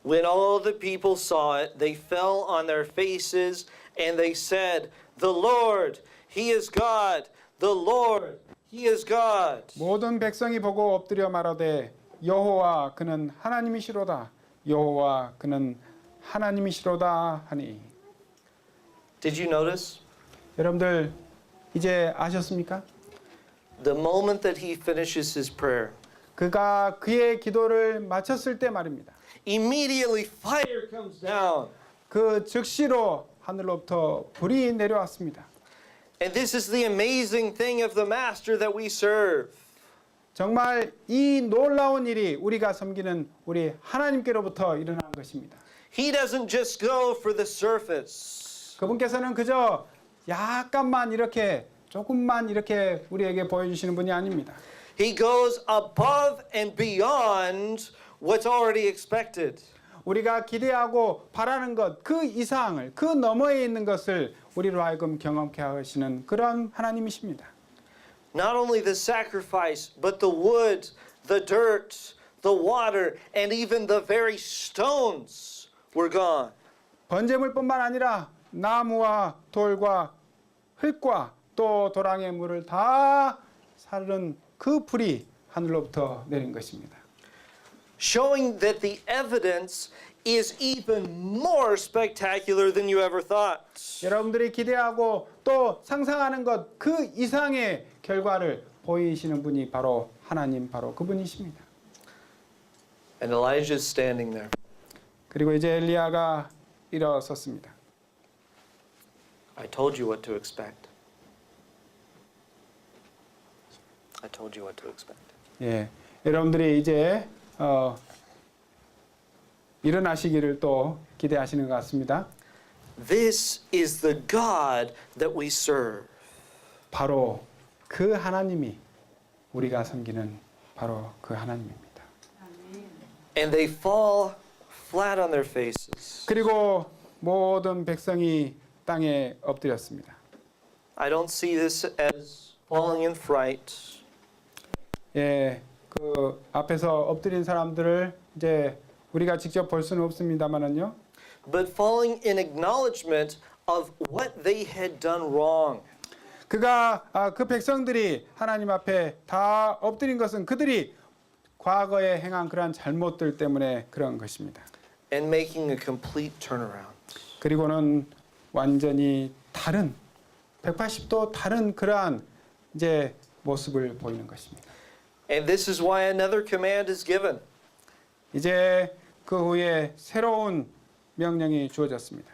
When all the people saw it, they fell on their faces and they said, "The Lord, He is God. The Lord, He is God." 모든 백성이 보고 엎드려 말하되 여호와 그는 하나님이시로다. 여호와 그는 하나님이시로다 하니. Did you notice? 여러분들 이제 아셨습니까? The moment that he finishes his prayer, 그가 그의 기도를 마쳤을 때 말입니다. immediately fire comes down. 그 즉시로 하늘로부터 불이 내려왔습니다. And this is the amazing thing of the master that we serve. 정말 이 놀라운 일이 우리가 섬기는 우리 하나님께로부터 일어난 것입니다. He doesn't just go for the surface. 그분께서는 그저 약간만 이렇게 조금만 이렇게 우리에게 보여주시는 분이 아닙니다. He goes above and beyond what's already expected. 우리가 기대하고 바라는 것 그 이상을 그 너머에 있는 것을 우리로 하여금 경험케 하시는 그런 하나님이십니다. Not only the sacrifice, but the wood, the dirt, the water, and even the very stones were gone. 번제물뿐만 아니라 나무와 돌과 흙과 또 도랑의 물을 다 사르는 그 불이 하늘로부터 내린 것입니다. Showing that the evidence is even more spectacular than you ever thought. 여러분들이 기대하고 또 상상하는 것 그 이상의 결과를 보이시는 분이 바로 하나님 바로 그분이십니다. And Elijah is standing there. 그리고 이제 엘리야가 일어섰습니다. I told you what to expect. I told you what to expect. 예, 여러분들이 이제 일어나시기를 또 기대하시는 것 같습니다. This is the God that we serve. 바로 그 하나님이 우리가 섬기는 바로 그 하나님입니다. And they fall flat on their faces. 그리고 모든 백성이 땅에 엎드렸습니다. I don't see this as falling in fright. 예, 그 앞에서 엎드린 사람들을 이제 우리가 직접 볼 수는 없습니다만은요. But falling in acknowledgement of what they had done wrong. 그가 그 백성들이 하나님 앞에 다 엎드린 것은 그들이 과거에 행한 그러한 잘못들 때문에 그런 것입니다. And making a complete turnaround. 그리고는 완전히 다른 180도 다른 그러한 이제 모습을 보이는 것입니다. And this is why another command is given. 이제 그 후에 새로운 명령이 주어졌습니다.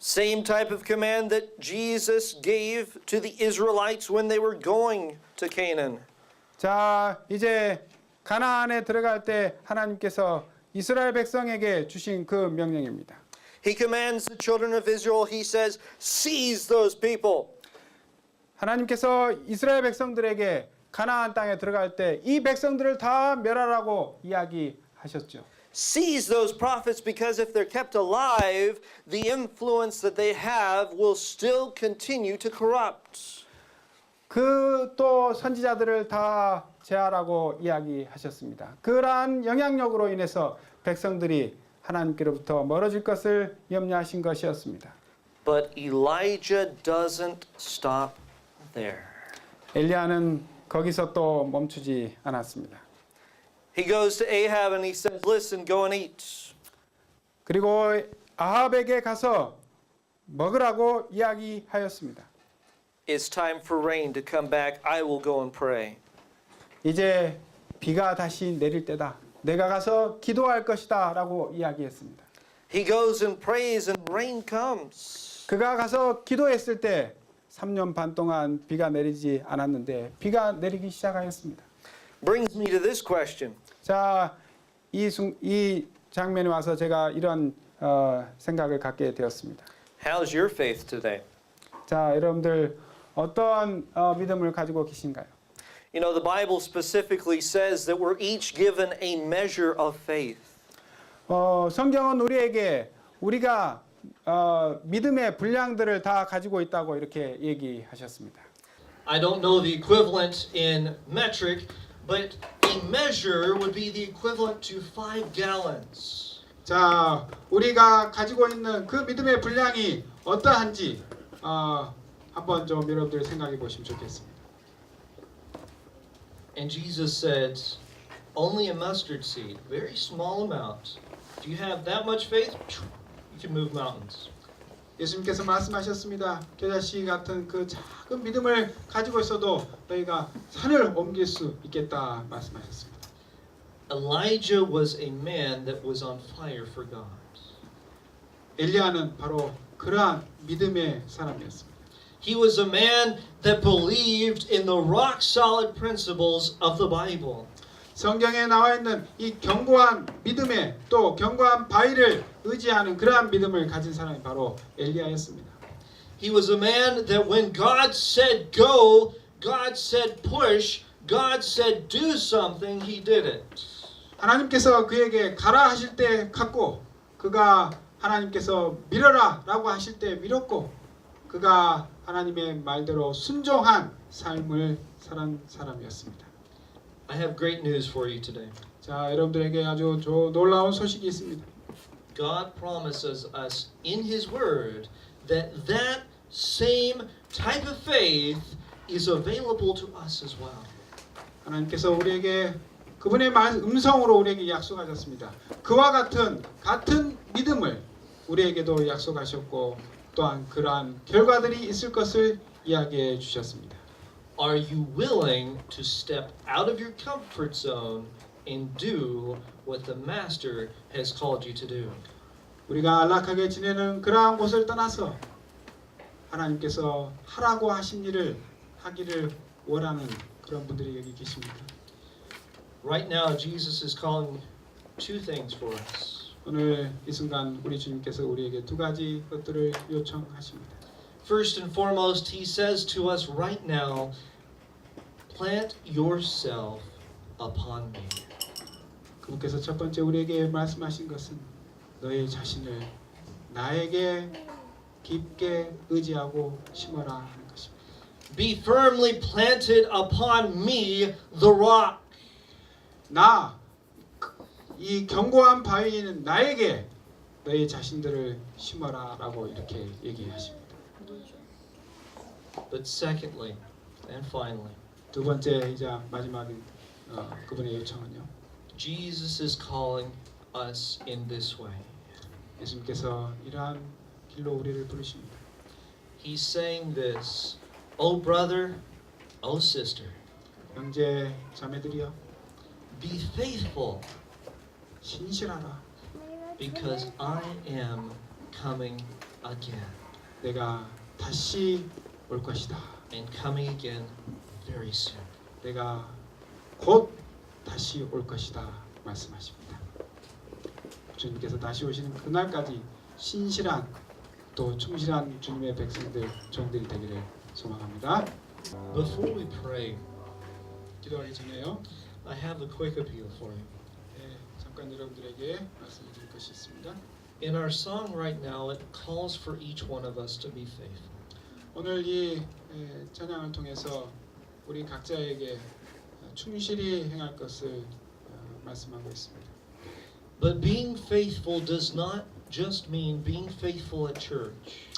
Same type of command that Jesus gave to the Israelites when they were going to Canaan. 자, 이제 가나안에 들어갈 때 하나님께서 이스라엘 백성에게 주신 그 명령입니다. He commands the children of Israel, he says, seize those people. 하나님께서 이스라엘 백성들에게 가나안 땅에 들어갈 때 이 백성들을 다 멸하라고 이야기하셨죠. Seize those prophets because if they're kept alive, the influence that they have will still continue to corrupt. 그 또 선지자들을 다 제하라고 이야기하셨습니다. 그러한 영향력으로 인해서 백성들이 하나님께로부터 멀어질 것을 염려하신 것이었습니다. But Elijah doesn't stop there. 엘리야는 거기서 또 멈추지 않았습니다. He goes to Ahab and he says, listen, go and eat. 그리고 아합에게 가서 먹으라고 이야기하였습니다. It's time for rain to come back. I will go and pray. 이제 비가 다시 내릴 때다. 내가 가서 기도할 것이다 라고 이야기했습니다. He goes and prays and rain comes. 그가 가서 기도했을 때 3년 반 동안 비가 내리지 않았는데 비가 내리기 시작하였습니다. Brings me to this question. 자, 이 장면에 와서 제가 이런 생각을 갖게 되었습니다. How's your faith today? 자, 여러분들 어떤 믿음을 가지고 계신가요? You know, the Bible specifically says that we're each given a measure of faith. 성경은 우리에게 우리가 믿음의 분량들을 다 가지고 있다고 이렇게 얘기하셨습니다. I don't know the equivalent in metric, but a measure would be the equivalent to 5 gallons. 자, 우리가 가지고 있는 그 믿음의 분량이 어떠한지 한번 좀 여러분들 생각해 보시면 좋겠습니다. And Jesus said, only a mustard seed, very small amount. If you have that much faith, you can move mountains. 예수님께서 말씀하셨습니다. 겨자씨 같은 그 작은 믿음을 가지고 있어도 너희가 산을 옮길 수 있겠다 말씀하셨습니다. Elijah was a man that was on fire for God. 엘리야는 바로 그러한 믿음의 사람이었습니다. He was a man that believed in the rock solid principles of the Bible. 성경에 나와 있는 이 견고한 믿음에 또 견고한 바위를 의지하는 그러한 믿음을 가진 사람이 바로 엘리야였습니다. He was a man that when God said go, God said push, God said do something, he did it. 하나님께서 그에게 가라 하실 때 갔고 그가 하나님께서 밀어라 라고 하실 때 밀었고 그가 하나님의 말대로 순종한 삶을 살한 사람이었습니다. I have great news for you today. 자, 여러분들에게 아주 놀라운 소식이 있습니다. God promises us in His Word that that same type of faith is available to us as well. 하나님께서 우리에게 그분의 음성으로 우리에게 약속하셨습니다. 그와 같은 믿음을 우리에게도 약속하셨고 또한 그러한 결과들이 있을 것을 이야기해 주셨습니다. Are you willing to step out of your comfort zone and do what the Master has called you to do? 우리가 안락하게 지내는 그러한 곳을 떠나서 하나님께서 하라고 하신 일을 하기를 원하는 그런 분들이 여기 계십니다. Right now, Jesus is calling two things for us. 오늘 이 순간 우리 주님께서 우리에게 두 가지 것들을 요청하십니다. First and foremost, He says to us right now, plant yourself upon me. 그분께서 첫 번째 우리에게 말씀하신 것은 너의 자신을 나에게 깊게 의지하고 심어라 하는 것입니다. Be firmly planted upon me, the rock. 이 견고한 바위는 나에게 너의 자신들을 심어라 라고 이렇게 얘기하십니다. But secondly, and finally, 두 번째이자 마지막인 그분의 요청은요. Jesus is calling us in this way. 예수님께서 이러한 길로 우리를 부르십니다. He's saying this, oh brother, oh sister, 형제 자매들이여 be faithful 신실하라. because I am coming again. 내가 다시 올 것이다. And coming again very soon. 내가 곧 다시 올 것이다 말씀하십니다. 주님께서 다시 오시는 그날까지 신실한 또 충실한 주님의 백성들 종들이 되기를 소망합니다. Before we pray, 기도하기 전에요. I have a quick appeal for you. 네, 잠깐 여러분들에게 말씀드릴 것이 있습니다. In our song right now, it calls for each one of us to be faithful. 오늘 이 찬양을 통해서 우리 각자에게 충실히 행할 것을 말씀하고 있습니다. But being faithful does not just mean being faithful at church.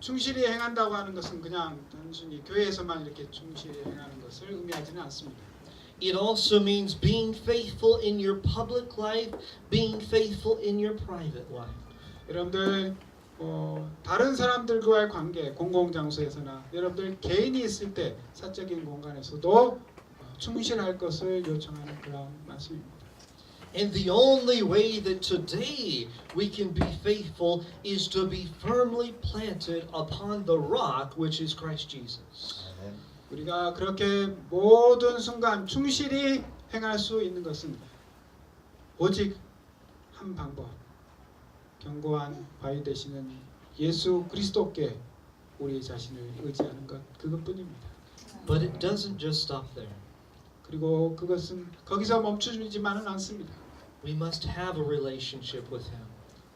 충실히 행한다고 하는 것은 그냥 단순히 교회에서만 이렇게 충실히 행하는 것을 의미하지는 않습니다. It also means being faithful in your public life, being faithful in your private life. 여러분들 다른 사람들과의 관계, 공공장소에서나 여러분들 개인이 있을 때 사적인 공간에서도 충실할 것을 요청하는 그런 말씀입니다. And the only way that today we can be faithful is to be firmly planted upon the rock, which is Christ Jesus. 우리가 그렇게 모든 순간 충실히 행할 수 있는 것은 오직 한 방법, 견고한 바위 되시는 예수 그리스도께 우리 자신을 의지하는 것 그것뿐입니다. But it doesn't just stop there. 그리고 그것은 거기서 멈추지만은 않습니다. We must have a relationship with Him.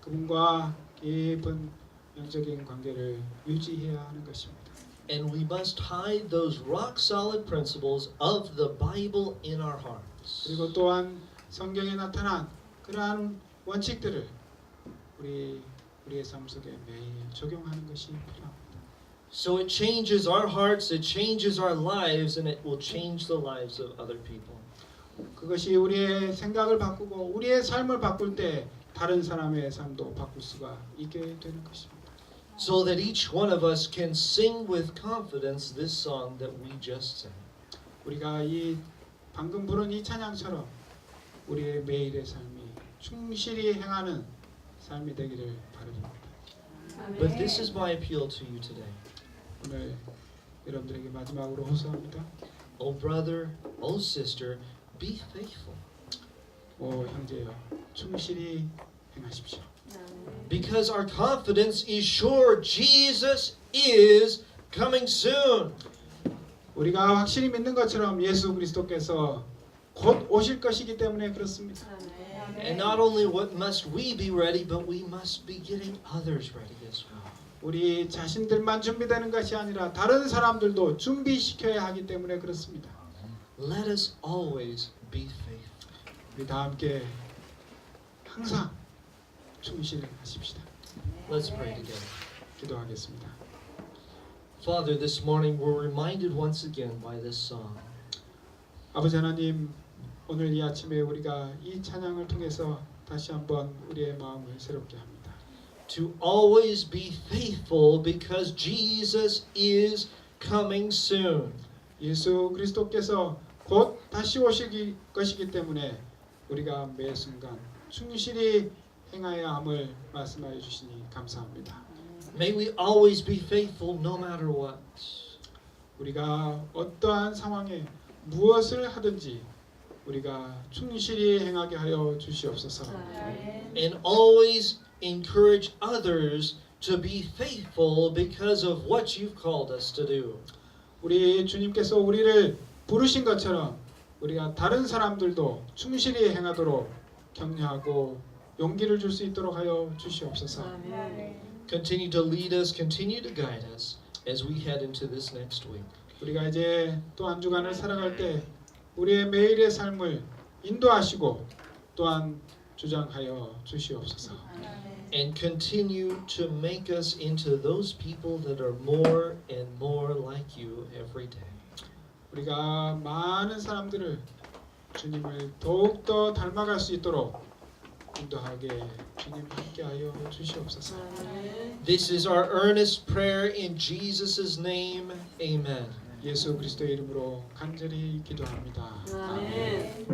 그분과 깊은 영적인 관계를 유지해야 하는 것입니다. And we must hide those rock solid principles of the Bible in our hearts. 그리고 또한 성경에 나타난 그러한 원칙들을 우리의 삶 속에 매일 적용하는 것이 필요합니다. So it changes our hearts, it changes our lives, and it will change the lives of other people. 그것이 우리의 생각을 바꾸고 우리의 삶을 바꿀 때 다른 사람의 삶도 바꿀 수가 있게 되는 것입니다. So that each one of us can sing with confidence this song that we just sang. 우리가 이 방금 부른 이 찬양처럼 우리의 매일의 삶이 충실히 행하는 삶이 되기를 바랍니다. But this is my appeal to you today. 오늘 여러분들에게 마지막으로 호소합니다. Oh brother, oh sister, be faithful. 오 형제여, 충실히 행하십시오. Because our confidence is sure Jesus is coming soon. 우리가 확실히 믿는 것처럼 예수 그리스도께서 곧 오실 것이기 때문에 그렇습니다. And not only what must we be ready, but we must be getting others ready as well. 우리 자신들만 준비되는 것이 아니라 다른 사람들도 준비시켜야 하기 때문에 그렇습니다. Let us always be faithful. 우리 다 함께 항상 충실하십시다. Let's pray together. 기도하겠습니다. Father, this morning we're reminded once again by this song 아버지 하나님, 오늘 이 아침에 우리가 이 찬양을 통해서 다시 한번 우리의 마음을 새롭게 합니다. to always be faithful because Jesus is coming soon. 예수 그리스도께서 곧 다시 오실 것이기 때문에 우리가 매 순간 충실히 행하여야 함을 말씀하여 주시니 감사합니다. May we always be faithful no matter what. 우리가 어떠한 상황에 무엇을 하든지 우리가 충실히 행하게 하여 주시옵소서. And always encourage others to be faithful because of what you've called us to do. 우리 주님께서 우리를 부르신 것처럼 우리가 다른 사람들도 충실히 행하도록 격려하고 용기를 줄 수 있도록 하여 주시옵소서. Continue to lead us, continue to guide us as we head into this next week. 우리가 이제 또 한 주간을 살아갈 때 우리의 매일의 삶을 인도하시고 또한 주장하여 주시옵소서. And continue to make us into those people that are more and more like you every day. 우리가 많은 사람들을 주님을 더욱더 닮아갈 수 있도록 인도하게 주님 함께하여 주시옵소서. This is our earnest prayer in Jesus' name. Amen. 예수 그리스도의 이름으로 간절히 기도합니다. 아멘.